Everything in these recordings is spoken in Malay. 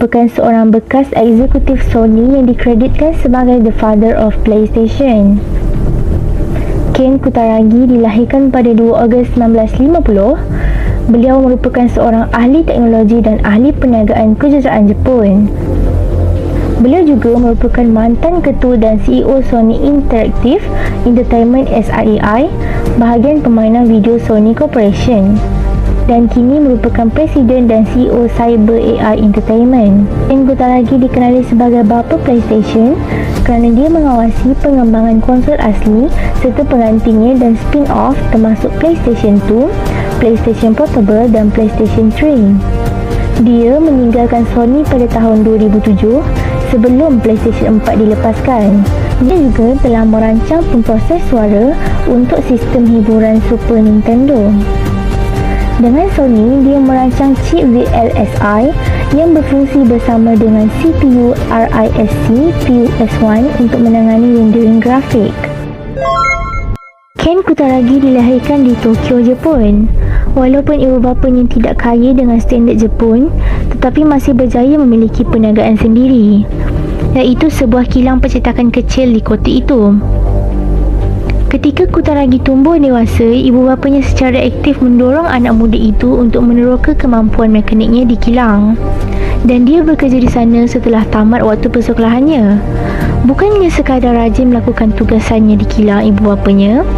merupakan seorang bekas eksekutif Sony yang dikreditkan sebagai the father of PlayStation. Ken Kutaragi dilahirkan pada 2 Ogos 1950. Beliau merupakan seorang ahli teknologi dan ahli perniagaan kejuruteraan Jepun. Beliau juga merupakan mantan ketua dan CEO Sony Interactive Entertainment SREI, bahagian permainan video Sony Corporation, dan kini merupakan Presiden dan CEO Cyber AI Entertainment. Ken Kutaragi dikenali sebagai bapa PlayStation kerana dia mengawasi pengembangan konsol asli serta penggantinya dan spin-off termasuk PlayStation 2, PlayStation Portable dan PlayStation 3. Dia meninggalkan Sony pada tahun 2007 sebelum PlayStation 4 dilepaskan. Dia juga telah merancang pemproses suara untuk sistem hiburan Super Nintendo. Dengan Sony, dia merancang chip VLSI yang berfungsi bersama dengan CPU RISC PUS1 untuk menangani rendering grafik. Ken Kutaragi dilahirkan di Tokyo, Jepun. Walaupun ibu bapanya tidak kaya dengan standard Jepun, tetapi masih berjaya memiliki perniagaan sendiri, iaitu sebuah kilang percetakan kecil di kota itu. Ketika Kutaragi tumbuh dewasa, ibu bapanya secara aktif mendorong anak muda itu untuk meneroka kemampuan mekaniknya di kilang, dan dia bekerja di sana setelah tamat waktu persekolahannya. Bukannya sekadar rajin melakukan tugasannya di kilang ibu bapanya,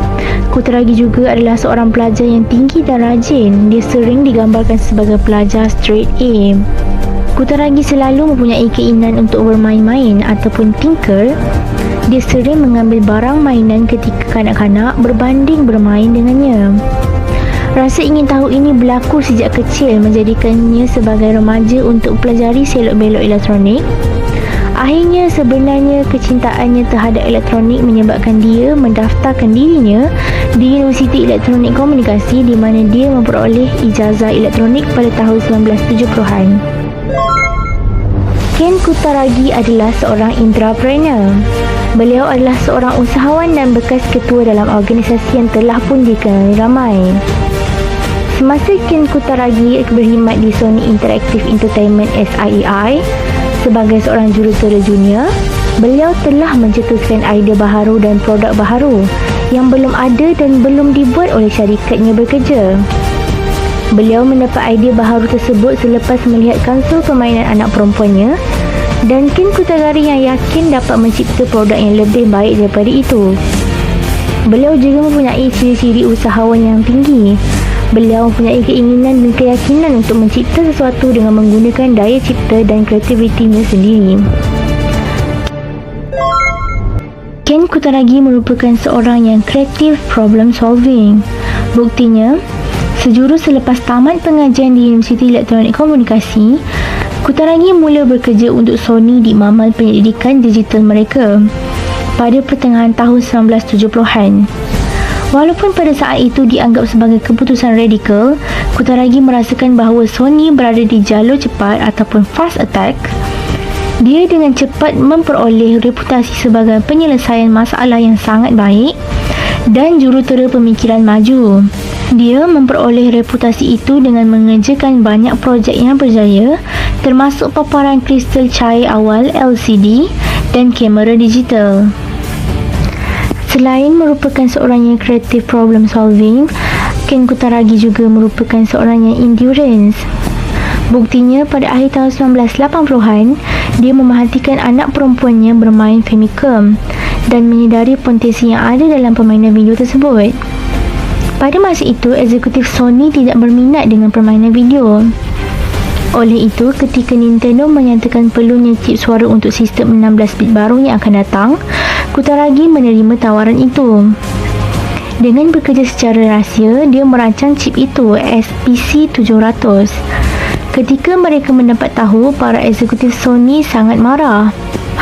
Kutaragi juga adalah seorang pelajar yang tinggi dan rajin. Dia sering digambarkan sebagai pelajar straight A. Kutaragi selalu mempunyai keinginan untuk bermain-main ataupun tinker. Dia sering mengambil barang mainan ketika kanak-kanak berbanding bermain dengannya. Rasa ingin tahu ini berlaku sejak kecil, menjadikannya sebagai remaja untuk pelajari selok-belok elektronik. Akhirnya, sebenarnya kecintaannya terhadap elektronik menyebabkan dia mendaftarkan dirinya di Universiti Elektronik Komunikasi, di mana dia memperoleh ijazah elektronik pada tahun 1970-an. Ken Kutaragi adalah seorang entrepreneur. Beliau adalah seorang usahawan dan bekas ketua dalam organisasi yang telah pun dikenali ramai. Semasa Ken Kutaragi berkhidmat di Sony Interactive Entertainment SREI sebagai seorang jurutera junior, beliau telah mencetuskan idea baharu dan produk baharu yang belum ada dan belum dibuat oleh syarikatnya bekerja. Beliau mendapat idea baharu tersebut selepas melihat konsol permainan anak perempuannya, dan Ken Kutaragi yang yakin dapat mencipta produk yang lebih baik daripada itu. Beliau juga mempunyai ciri-ciri usahawan yang tinggi. Beliau mempunyai keinginan dan keyakinan untuk mencipta sesuatu dengan menggunakan daya cipta dan kreativitinya sendiri. Ken Kutaragi merupakan seorang yang kreatif problem solving. Buktinya, sejurus selepas tamat pengajian di Universiti Elektronik Komunikasi, Kutaragi mula bekerja untuk Sony di mamal penyelidikan digital mereka pada pertengahan tahun 1970-an. Walaupun pada saat itu dianggap sebagai keputusan radikal, Kutaragi merasakan bahawa Sony berada di jalur cepat ataupun fast attack. Dia dengan cepat memperoleh reputasi sebagai penyelesaian masalah yang sangat baik dan jurutera pemikiran maju. Dia memperoleh reputasi itu dengan mengerjakan banyak projek yang berjaya, termasuk paparan kristal cair awal LCD dan kamera digital. Selain merupakan seorang yang kreatif problem solving, Ken Kutaragi juga merupakan seorang yang endurance. Buktinya, pada akhir tahun 1980-an, dia memerhatikan anak perempuannya bermain Famicom dan menyedari potensi yang ada dalam permainan video tersebut. Pada masa itu, eksekutif Sony tidak berminat dengan permainan video. Oleh itu, ketika Nintendo menyatakan perlunya chip suara untuk sistem 16-bit baru yang akan datang, Kutaragi menerima tawaran itu. Dengan bekerja secara rahsia, dia merancang chip itu, SPC700. Ketika mereka mendapat tahu, para eksekutif Sony sangat marah.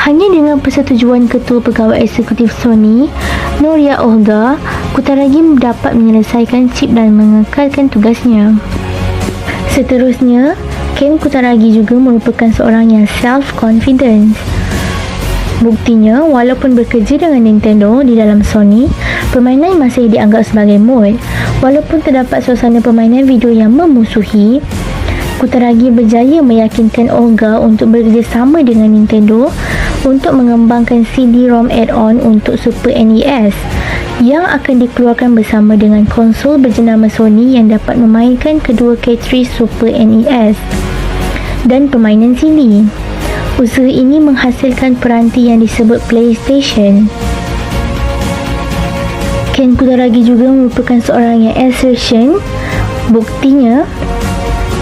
Hanya dengan persetujuan ketua pegawai eksekutif Sony, Noria Olga, Kutaragi dapat menyelesaikan chip dan mengekalkan tugasnya. Seterusnya, Ken Kutaragi juga merupakan seorang yang self-confident. Buktinya, walaupun bekerja dengan Nintendo di dalam Sony, permainan masih dianggap sebagai mod. Walaupun terdapat suasana permainan video yang memusuhi, Kutaragi berjaya meyakinkan Olga untuk bekerjasama dengan Nintendo untuk mengembangkan CD-ROM add-on untuk Super NES yang akan dikeluarkan bersama dengan konsol berjenama Sony yang dapat memainkan kedua cartridge Super NES dan permainan CD. Usaha ini menghasilkan peranti yang disebut PlayStation. Ken Kutaragi juga merupakan seorang yang assertion. Buktinya,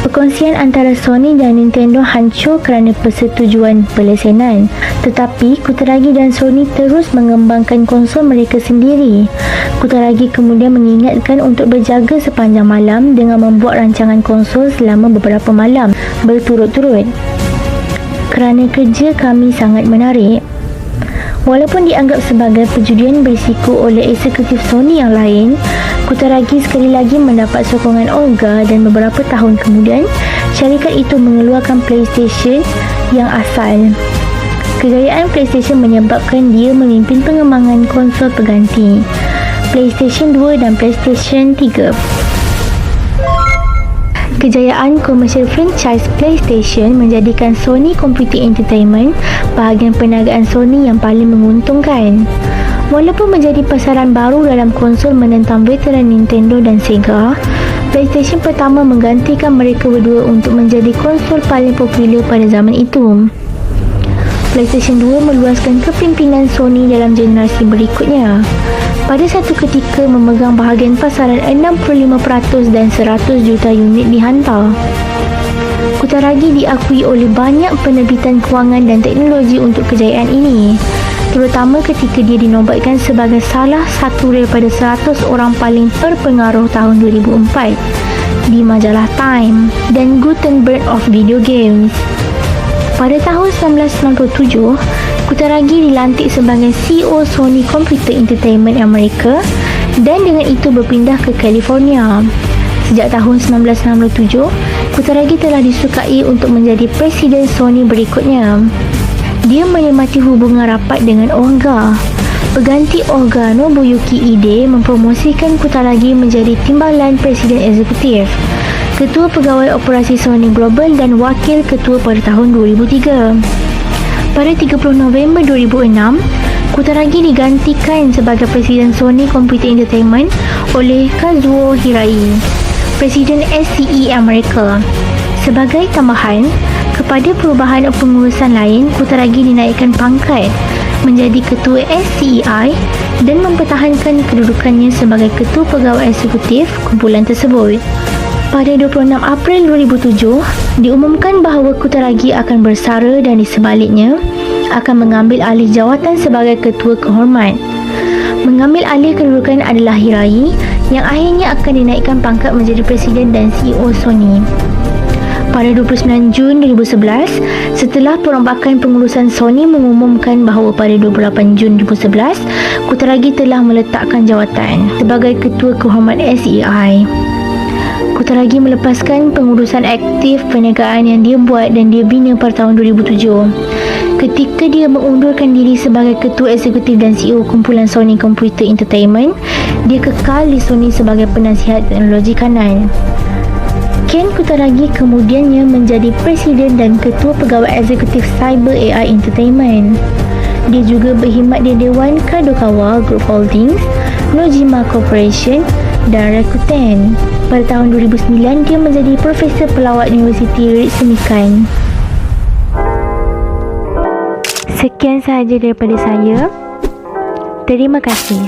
perkongsian antara Sony dan Nintendo hancur kerana persetujuan pelesenan. Tetapi Kutaragi dan Sony terus mengembangkan konsol mereka sendiri. Kutaragi kemudian mengingatkan untuk berjaga sepanjang malam dengan membuat rancangan konsol selama beberapa malam berturut-turut. Kerana kerja kami sangat menarik. Walaupun dianggap sebagai perjudian berisiko oleh eksekutif Sony yang lain, Kutaragi sekali lagi mendapat sokongan Olga dan beberapa tahun kemudian, syarikat itu mengeluarkan PlayStation yang asal. Kejayaan PlayStation menyebabkan dia memimpin pengembangan konsol pengganti PlayStation 2 dan PlayStation 3. Kejayaan komersial franchise PlayStation menjadikan Sony Computer Entertainment bahagian perniagaan Sony yang paling menguntungkan. Walaupun menjadi pasaran baru dalam konsol menentang veteran Nintendo dan Sega, PlayStation pertama menggantikan mereka berdua untuk menjadi konsol paling popular pada zaman itu. PlayStation 2 meluaskan kepimpinan Sony dalam generasi berikutnya. Pada satu ketika memegang bahagian pasaran 65% dan 100 juta unit dihantar. Kutaragi diakui oleh banyak penerbitan kewangan dan teknologi untuk kejayaan ini, terutama ketika dia dinobatkan sebagai salah satu daripada 100 orang paling berpengaruh tahun 2004 di majalah Time dan Gutenberg of Video Games. Pada tahun 1997, Kutaragi dilantik sebagai CEO Sony Computer Entertainment Amerika dan dengan itu berpindah ke California. Sejak tahun 1997, Kutaragi telah disukai untuk menjadi Presiden Sony berikutnya. Dia menikmati hubungan rapat dengan Olga. Pengganti Olga, Nobuyuki Ide, mempromosikan Kutaragi menjadi Timbalan Presiden Eksekutif, Ketua Pegawai Operasi Sony Global dan Wakil Ketua pada tahun 2003. Pada 30 November 2006, Kutaragi digantikan sebagai Presiden Sony Computer Entertainment oleh Kazuo Hirai, Presiden SCE Amerika. Sebagai tambahan, kepada perubahan pengurusan lain, Kutaragi dinaikkan pangkat menjadi Ketua SCEI dan mempertahankan kedudukannya sebagai Ketua Pegawai Eksekutif kumpulan tersebut. Pada 26 April 2007, diumumkan bahawa Kutaragi akan bersara dan di sebaliknya akan mengambil alih jawatan sebagai Ketua Kehormat. Mengambil alih kedudukan adalah Hirai yang akhirnya akan dinaikkan pangkat menjadi Presiden dan CEO Sony. Pada 29 Jun 2011, setelah perombakan pengurusan Sony mengumumkan bahawa pada 28 Jun 2011, Kutaragi telah meletakkan jawatan sebagai Ketua Kehormat SEI. Kutaragi melepaskan pengurusan aktif perniagaan yang dia buat dan dia bina pada tahun 2007. Ketika dia mengundurkan diri sebagai Ketua Eksekutif dan CEO kumpulan Sony Computer Entertainment, dia kekal di Sony sebagai penasihat teknologi kanan. Ken Kutaragi kemudiannya menjadi Presiden dan Ketua Pegawai Eksekutif Cyber AI Entertainment. Dia juga berkhidmat di Dewan Kadokawa Group Holdings, Nojima Corporation dan Rakuten. Pada tahun 2009, dia menjadi Profesor Pelawat Universiti Ritsumeikan. Sekian sahaja daripada saya. Terima kasih.